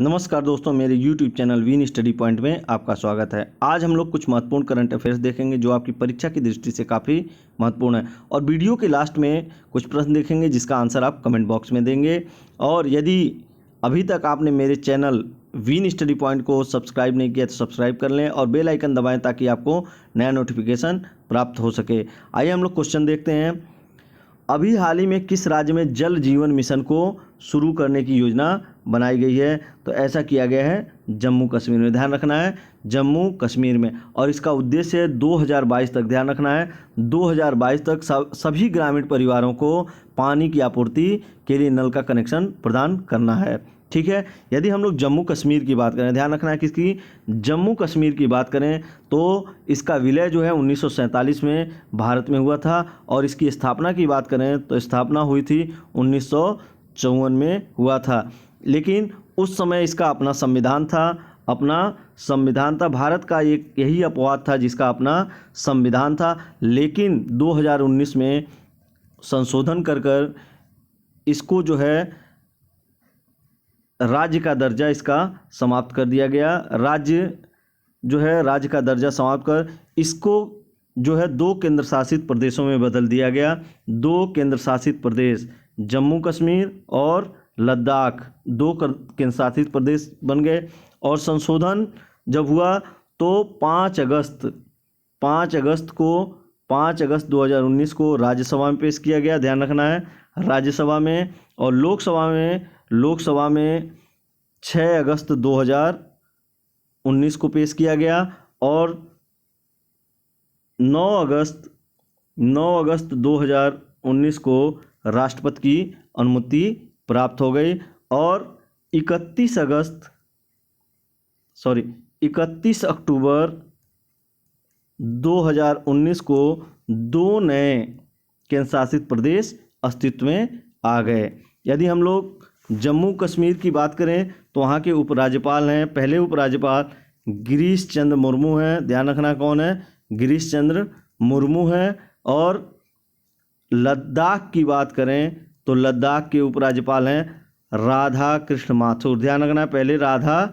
नमस्कार दोस्तों, मेरे YouTube चैनल वीन स्टडी पॉइंट में आपका स्वागत है। आज हम लोग कुछ महत्वपूर्ण करंट अफेयर्स देखेंगे जो आपकी परीक्षा की दृष्टि से काफ़ी महत्वपूर्ण है। और वीडियो के लास्ट में कुछ प्रश्न देखेंगे जिसका आंसर आप कमेंट बॉक्स में देंगे। और यदि अभी तक आपने मेरे चैनल वीन स्टडी पॉइंट को सब्सक्राइब नहीं किया तो सब्सक्राइब कर लें और बेल आइकन दबाएँ ताकि आपको नया नोटिफिकेशन प्राप्त हो सके। आइए हम लोग क्वेश्चन देखते हैं। अभी हाल ही में किस राज्य में जल जीवन मिशन को शुरू करने की योजना बनाई गई है? तो ऐसा किया गया है जम्मू कश्मीर में। ध्यान रखना है जम्मू कश्मीर में। और इसका उद्देश्य 2022 तक, ध्यान रखना है 2022 तक सभी ग्रामीण परिवारों को पानी की आपूर्ति के लिए नल का कनेक्शन प्रदान करना है। ठीक है। यदि हम लोग जम्मू कश्मीर की बात करें, ध्यान रखना है किसकी, जम्मू कश्मीर की बात करें तो इसका विलय जो है 1947 में भारत में हुआ था। और इसकी स्थापना की बात करें तो स्थापना हुई थी 1954 में हुआ था। लेकिन उस समय इसका अपना संविधान था। भारत का एक यही अपवाद था जिसका अपना संविधान था। लेकिन 2019 में संशोधन कर इसको जो है राज्य का दर्जा इसका समाप्त कर दिया गया। राज्य का दर्जा समाप्त कर इसको जो है 2 केंद्र शासित प्रदेशों में बदल दिया गया। 2 केंद्र शासित प्रदेश, जम्मू कश्मीर और लद्दाख, 2 केंद्र शासित प्रदेश बन गए। और संशोधन जब हुआ तो 5 अगस्त 2019 को राज्यसभा में पेश किया गया। ध्यान रखना है राज्यसभा में। और लोकसभा में 6 अगस्त 2019 को पेश किया गया। और 9 अगस्त 2019 को राष्ट्रपति की अनुमति प्राप्त हो गई। और 31 अक्टूबर 2019 को 2 नए केंद्र शासित प्रदेश अस्तित्व में आ गए। यदि हम लोग जम्मू कश्मीर की बात करें तो वहाँ के उपराज्यपाल हैं, पहले उपराज्यपाल गिरीश चंद्र मुर्मू हैं। ध्यान रखना कौन है, गिरीश चंद्र मुर्मू हैं। और लद्दाख की बात करें तो लद्दाख के उपराज्यपाल हैं राधा कृष्ण माथुर। ध्यान रखना पहले राधा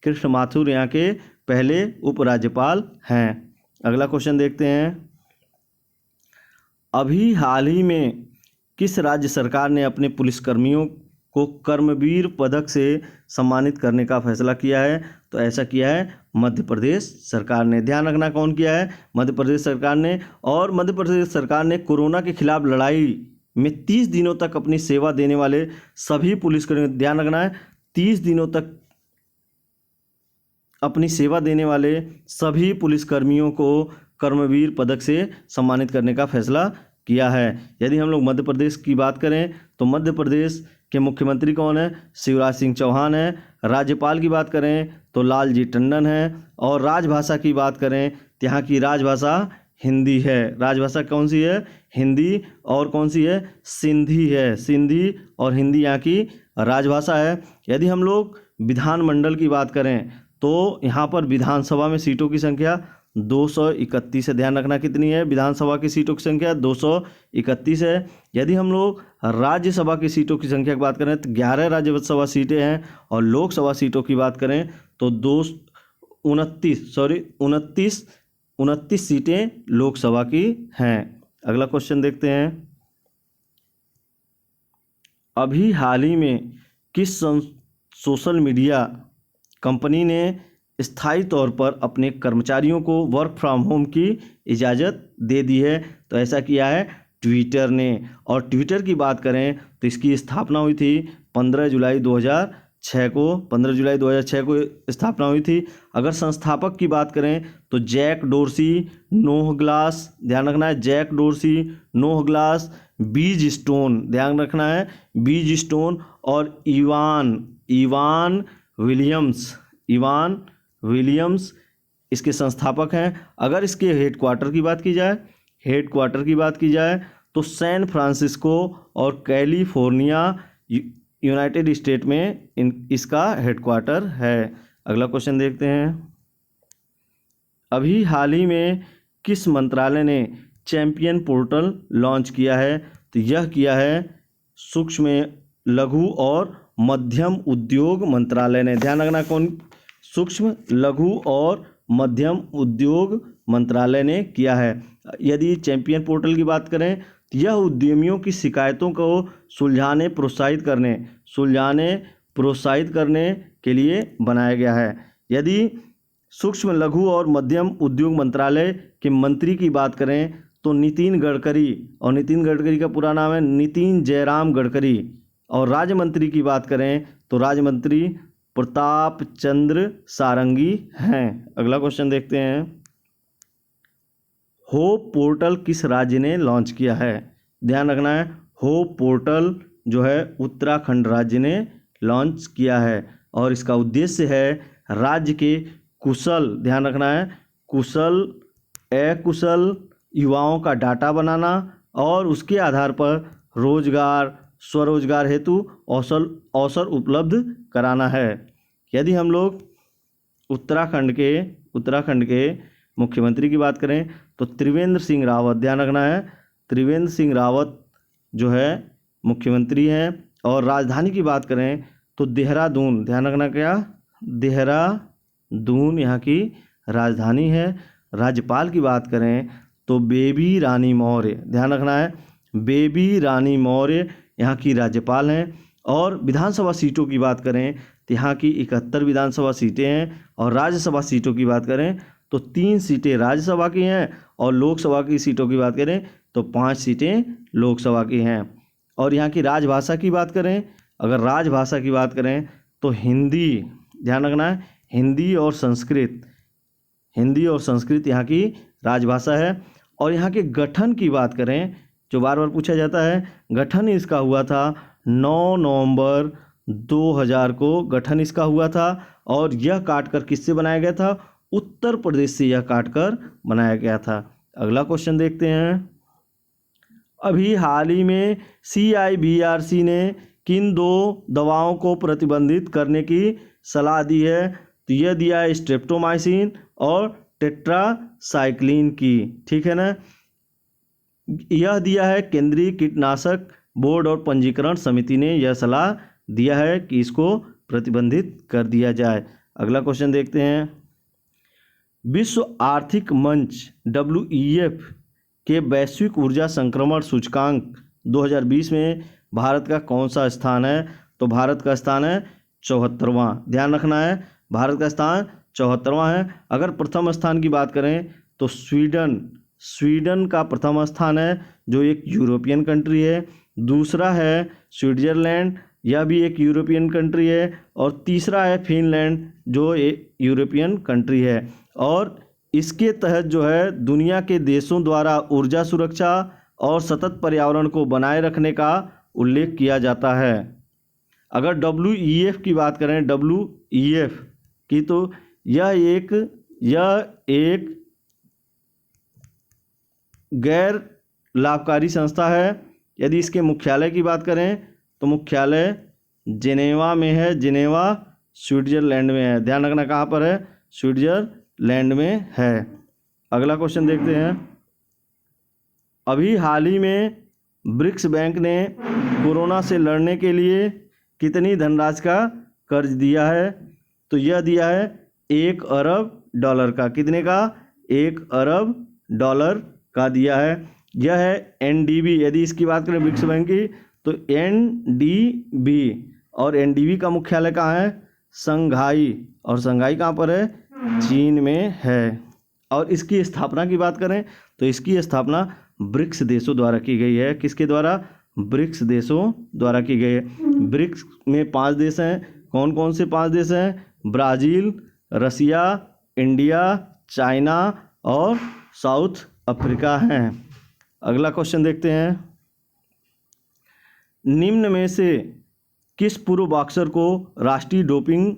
कृष्ण माथुर यहाँ के पहले उपराज्यपाल हैं। अगला क्वेश्चन देखते हैं। अभी हाल ही में किस राज्य सरकार ने अपने पुलिसकर्मियों को कर्मवीर पदक से सम्मानित करने का फैसला किया है? तो ऐसा किया है मध्य प्रदेश सरकार ने। ध्यान रखना कौन किया है, मध्य प्रदेश सरकार ने। और मध्य प्रदेश सरकार ने कोरोना के खिलाफ लड़ाई में 30 दिनों तक अपनी सेवा देने वाले सभी पुलिसकर्मी, ध्यान रखना है 30 दिनों तक अपनी सेवा देने वाले सभी पुलिसकर्मियों को कर्मवीर पदक से सम्मानित करने का फैसला किया है। यदि हम लोग मध्य प्रदेश की बात करें तो मध्य प्रदेश के मुख्यमंत्री कौन है, शिवराज सिंह चौहान है। राज्यपाल की बात करें तो लालजी टंडन है। और राजभाषा की बात करें तो यहाँ की राजभाषा हिंदी है। राजभाषा कौन सी है, हिंदी। और कौन सी है, सिंधी है। सिंधी और हिंदी यहाँ की राजभाषा है। यदि हम लोग विधानमंडल की बात करें तो यहाँ पर विधानसभा में सीटों की संख्या 231 है। ध्यान रखना कितनी है, विधानसभा की सीटों की संख्या 231 है। यदि हम लोग राज्यसभा की सीटों की संख्या की बात करें तो 11 राज्यसभा सीटें हैं। और लोकसभा सीटों की बात करें तो 29 सीटें लोकसभा की हैं। अगला क्वेश्चन देखते हैं। अभी हाल ही में किस सोशल मीडिया कंपनी ने स्थायी तौर पर अपने कर्मचारियों को वर्क फ्रॉम होम की इजाज़त दे दी है? तो ऐसा किया है ट्विटर ने। और ट्विटर की बात करें तो इसकी स्थापना हुई थी 15 जुलाई 2006 को स्थापना हुई थी। अगर संस्थापक की बात करें तो जैक डोर्सी, नोह ग्लास, ध्यान रखना है जैक डोर्सी, नोह ग्लास, बीज स्टोन, ध्यान रखना है बीज स्टोन। और इवान विलियम्स इसके संस्थापक हैं। अगर इसके हेडक्वार्टर की बात की जाए तो सैन फ्रांसिस्को और कैलिफोर्निया यूनाइटेड स्टेट में इसका हेडक्वार्टर है। अगला क्वेश्चन देखते हैं। अभी हाल ही में किस मंत्रालय ने चैंपियन पोर्टल लॉन्च किया है? तो यह किया है सूक्ष्म, लघु और मध्यम उद्योग मंत्रालय ने, ध्यान रखना कौन, सूक्ष्म लघु और मध्यम उद्योग मंत्रालय ने किया है। यदि चैंपियन पोर्टल की बात करें तो यह उद्यमियों की शिकायतों को सुलझाने प्रोत्साहित करने के लिए बनाया गया है। यदि सूक्ष्म लघु और मध्यम उद्योग मंत्रालय के मंत्री की बात करें तो नितिन गडकरी, और नितिन गडकरी का पूरा नाम है नितिन जयराम गडकरी। और राज्य मंत्री की बात करें तो राज्य मंत्री प्रताप चंद्र सारंगी हैं। अगला क्वेश्चन देखते हैं, होप पोर्टल किस राज्य ने लॉन्च किया है? ध्यान रखना है, होप पोर्टल जो है उत्तराखंड राज्य ने लॉन्च किया है और इसका उद्देश्य है राज्य के कुशल, ध्यान रखना है, कुशल अकुशल युवाओं का डाटा बनाना और उसके आधार पर रोजगार स्वरोजगार हेतु अवसर उपलब्ध कराना है। यदि हम लोग उत्तराखंड के मुख्यमंत्री की बात करें तो त्रिवेंद्र सिंह रावत, ध्यान रखना है, त्रिवेंद्र सिंह रावत जो है मुख्यमंत्री हैं। और राजधानी की बात करें तो देहरादून, ध्यान रखना क्या, देहरादून यहाँ की राजधानी है। राज्यपाल की बात करें तो बेबी रानी मौर्य, ध्यान रखना है, बेबी रानी मौर्य यहाँ की राज्यपाल हैं। और विधानसभा सीटों की बात करें तो यहाँ की 71 विधानसभा सीटें हैं और राज्यसभा सीटों की बात करें तो 3 सीटें राज्यसभा की हैं और लोकसभा की सीटों की बात करें तो 5 सीटें लोकसभा की हैं। और यहाँ की राजभाषा की बात करें, अगर राजभाषा की बात करें तो हिंदी, ध्यान रखना है, हिंदी और संस्कृत यहाँ की राजभाषा है। और यहाँ के गठन की बात करें जो बार बार पूछा जाता है, गठन इसका हुआ था 9 नवंबर 2000 को गठन इसका हुआ था और यह काटकर किससे बनाया गया था? उत्तर प्रदेश से यह काटकर बनाया गया था। अगला क्वेश्चन देखते हैं, अभी हाल ही में CIBRC ने किन 2 दवाओं को प्रतिबंधित करने की सलाह दी है? तो यह दिया है स्ट्रेप्टोमाइसिन और टेट्रासाइक्लिन की, ठीक है ना। यह दिया है केंद्रीय कीटनाशक बोर्ड और पंजीकरण समिति ने यह सलाह दिया है कि इसको प्रतिबंधित कर दिया जाए। अगला क्वेश्चन देखते हैं, विश्व आर्थिक मंच WEF के वैश्विक ऊर्जा संक्रमण सूचकांक 2020 में भारत का कौन सा स्थान है? तो भारत का स्थान है 74वां, ध्यान रखना है, भारत का स्थान 74वां है। अगर प्रथम स्थान की बात करें तो स्वीडन का प्रथम स्थान है जो एक यूरोपियन कंट्री है। दूसरा है स्विट्जरलैंड, यह भी एक यूरोपियन कंट्री है। और तीसरा है फिनलैंड जो एक यूरोपियन कंट्री है। और इसके तहत जो है दुनिया के देशों द्वारा ऊर्जा सुरक्षा और सतत पर्यावरण को बनाए रखने का उल्लेख किया जाता है। अगर WEF की बात करें, WEF की, तो यह एक गैर लाभकारी संस्था है। यदि इसके मुख्यालय की बात करें तो मुख्यालय जिनेवा में है, जिनेवा स्विट्जरलैंड में है, ध्यान रखना कहाँ पर है, स्विट्जरलैंड में है। अगला क्वेश्चन देखते हैं, अभी हाल ही में ब्रिक्स बैंक ने कोरोना से लड़ने के लिए कितनी धनराशि का कर्ज दिया है? तो यह दिया है $1 अरब का, कितने का? $1 अरब का दिया है। यह है NDB, यदि इसकी बात करें ब्रिक्स बैंक की तो NDB, और NDB का मुख्यालय कहाँ है? शंघाई, और शंघाई कहाँ पर है? चीन में है। और इसकी स्थापना की बात करें तो इसकी स्थापना ब्रिक्स देशों द्वारा की गई है। किसके द्वारा? ब्रिक्स देशों द्वारा की गई है। ब्रिक्स में 5 देश हैं, कौन कौन से 5 देश हैं? ब्राज़ील, रसिया, इंडिया, चाइना और साउथ अफ्रीका हैं। अगला क्वेश्चन देखते हैं, निम्न में से किस पूर्व बॉक्सर को राष्ट्रीय डोपिंग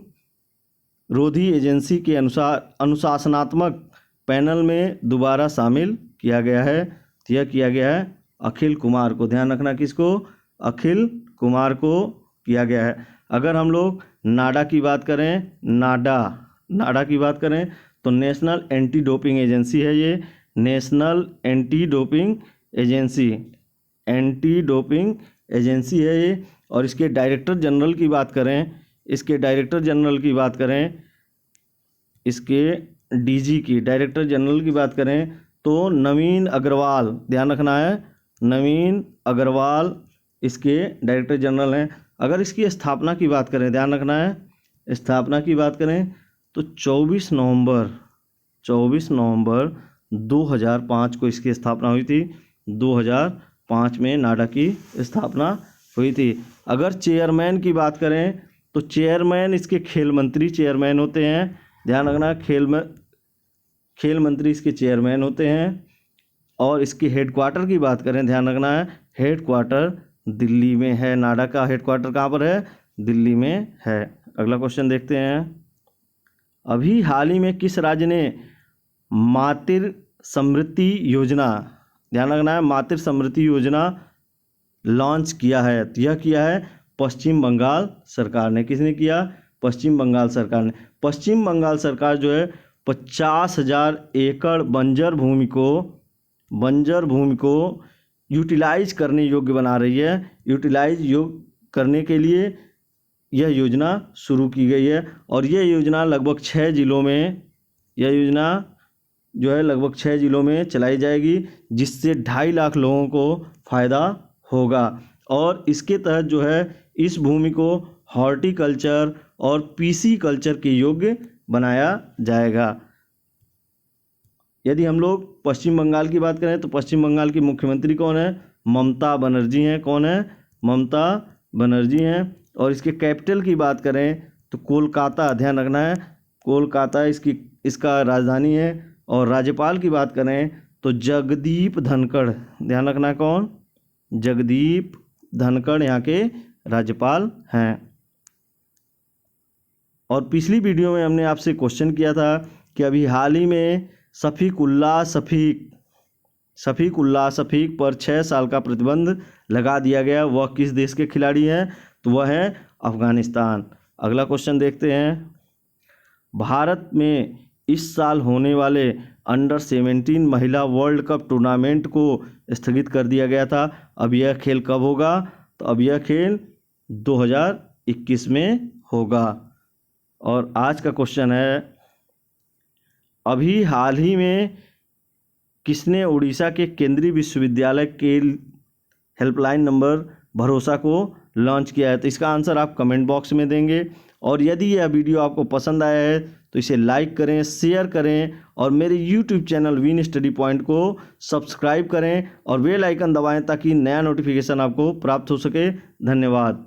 रोधी एजेंसी के अनुशासनात्मक पैनल में दोबारा शामिल किया गया है? तो यह किया गया है अखिल कुमार को, ध्यान रखना किसको? अखिल कुमार को किया गया है। अगर हम लोग नाडा की बात करें, नाडा की बात करें तो नेशनल एंटी डोपिंग एजेंसी है, ये नेशनल एंटी डोपिंग एजेंसी है ये। और इसके डायरेक्टर जनरल की बात करें, इसके डायरेक्टर जनरल की बात करें, इसके डीजी की डायरेक्टर जनरल की बात करें तो नवीन अग्रवाल, ध्यान रखना है, नवीन अग्रवाल इसके डायरेक्टर जनरल हैं। अगर इसकी स्थापना की बात करें, ध्यान रखना है, स्थापना की बात करें तो 24 नवंबर 2005 को इसकी स्थापना हुई थी। 2005 में नाडा की स्थापना हुई थी। अगर चेयरमैन की बात करें तो चेयरमैन इसके खेल मंत्री चेयरमैन होते हैं, ध्यान रखना, खेल मंत्री इसके चेयरमैन होते हैं। और इसकी हेडक्वार्टर की बात करें, ध्यान रखना है, हेडक्वार्टर दिल्ली में है। नाडा का हेडक्वार्टर कहाँ पर है? दिल्ली में है। अगला क्वेश्चन देखते हैं। अभी हाल ही में किस राज्य ने मातृ समृद्धि योजना, ध्यान रखना है, मातृ समृद्धि योजना लॉन्च किया है? तो यह किया है पश्चिम बंगाल सरकार ने। किसने किया? पश्चिम बंगाल सरकार ने। पश्चिम बंगाल सरकार जो है 50,000 एकड़ बंजर भूमि को यूटिलाइज करने योग्य बना रही है। यूटिलाइज करने के लिए यह योजना शुरू की गई है और यह योजना लगभग 6 जिलों में, यह योजना जो है लगभग 6 जिलों में चलाई जाएगी, जिससे 2.5 लाख लोगों को फ़ायदा होगा। और इसके तहत जो है इस भूमि को हॉर्टिकल्चर और पीसी कल्चर के योग्य बनाया जाएगा। यदि हम लोग पश्चिम बंगाल की बात करें तो पश्चिम बंगाल की मुख्यमंत्री कौन है? ममता बनर्जी हैं। कौन है? ममता बनर्जी हैं। और इसके कैपिटल की बात करें तो कोलकाता, ध्यान रखना है, कोलकाता इसका राजधानी है। और राज्यपाल की बात करें तो जगदीप धनखड़, ध्यान रखना है, कौन? जगदीप धनखड़ यहाँ के राज्यपाल हैं। और पिछली वीडियो में हमने आपसे क्वेश्चन किया था कि अभी हाल ही में शफीक उल्लाह शफीक पर 6 साल का प्रतिबंध लगा दिया गया। वह किस देश के खिलाड़ी हैं? तो वह है अफगानिस्तान। अगला क्वेश्चन देखते हैं। भारत में इस साल होने वाले अंडर 17 महिला वर्ल्ड कप टूर्नामेंट को स्थगित कर दिया गया था। अब यह खेल कब होगा? तो अब यह खेल 2021 में होगा। और आज का क्वेश्चन है, अभी हाल ही में किसने उड़ीसा के केंद्रीय विश्वविद्यालय के हेल्पलाइन नंबर भरोसा को लॉन्च किया है? तो इसका आंसर आप कमेंट बॉक्स में देंगे। और यदि यह वीडियो आपको पसंद आया है तो इसे लाइक करें, शेयर करें और मेरे YouTube channel win study point को सब्सक्राइब करें और बेल आइकन दबाएं ताकि नया नोटिफिकेशन आपको प्राप्त हो सके। धन्यवाद।